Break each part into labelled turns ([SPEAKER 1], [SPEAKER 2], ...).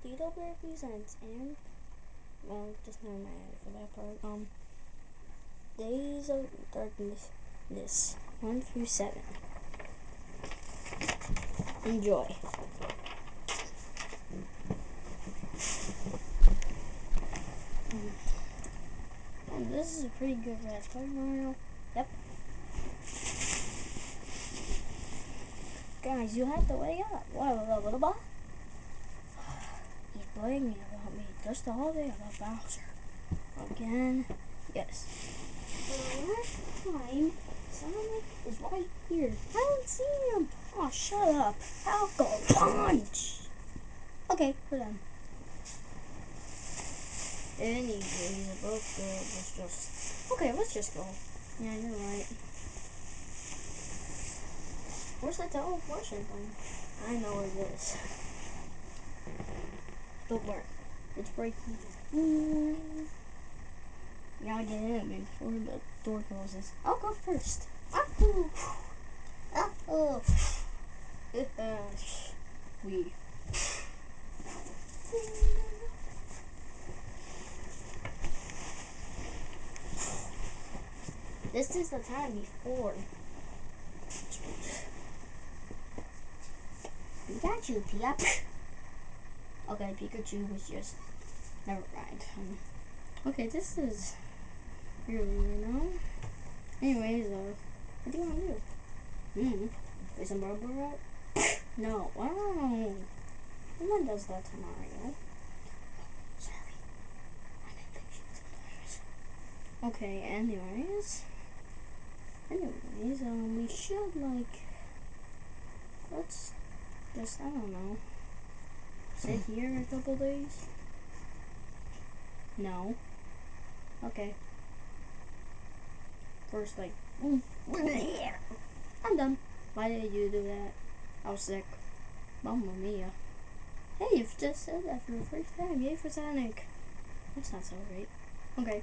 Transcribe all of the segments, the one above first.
[SPEAKER 1] Tito Bear presents and well, just never mind for that part. Days of Darkness, 1 through 7. Enjoy. This is a pretty good rest. Mario. Yep. Guys, you have to wake up. Blah. He's bragging about me just all day about Bowser. Again. Yes. For the last time, Sonic is right here. I don't see him. Oh, shut up. I'll go punch. Okay, we're done. Anyways, the broke girl was just... Okay, let's just go. Yeah, you're right. Where's the teleportation thing? I know where it is. Don't worry. It's breaking. Gotta get in before the door closes. I'll go first. We. This is the time before. Pikachu, Okay, Pikachu was just... Never mind. Okay, this is... really right now. Anyways, what do you want to do? Play some Barbara out? No, wow. No one does that to Mario. Sorry. I'm impatient sometimes. Okay, anyways, we should, like, let's just, I don't know, sit here a couple days? No. Okay. First, like, I'm done. Why did you do that? I was sick. Mamma mia. Hey, you've just said that for the first time. Yay for Sonic. That's not so great. Okay.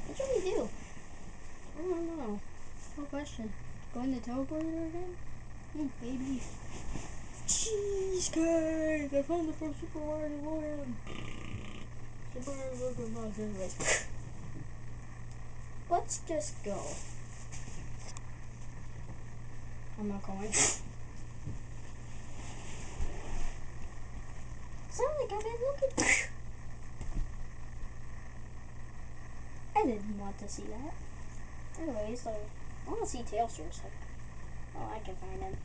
[SPEAKER 1] What should we do? I don't know. What question? Going to teleporter again? Baby. Cheesecake! I found the first Super Mario Land. Super Mario Land. Anyways. Let's just go. I'm not going. Sonic, I've been looking. I didn't want to see that. Anyways, I want to see Tails for a sec. Oh, I can find him.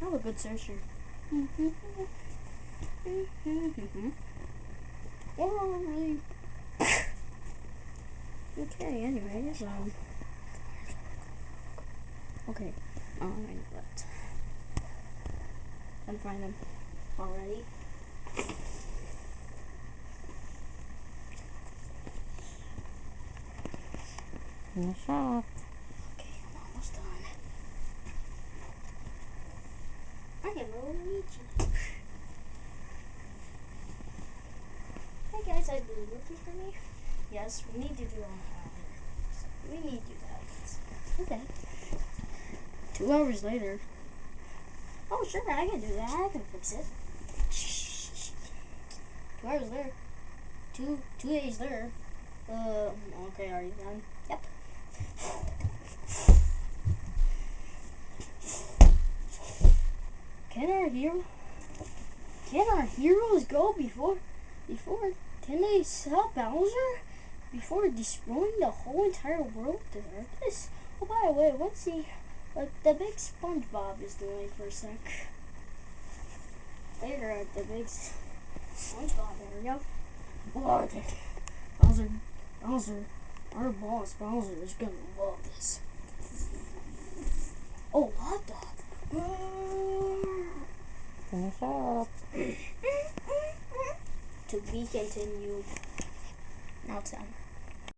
[SPEAKER 1] I'm a good searcher. Why? Okay, anyways, okay, but I'm find him already. In the shop. Okay, I'm almost done. I am Luigi. Hey guys, I've been looking for me. Yes, we need to do that. We need to do that. Okay. 2 hours later. Oh, sure, I can do that. I can fix it. 2 hours later. 2 days later. Okay, are you done? Yep. Can our heroes go before can they stop Bowser before destroying the whole entire world to Earth? Oh, by the way, let's see what the big SpongeBob is doing for a sec. Later at the big SpongeBob area. Oh, Bowser, our boss Bowser is gonna love this. Oh, what the? Finish up. To be continued. Now it's done.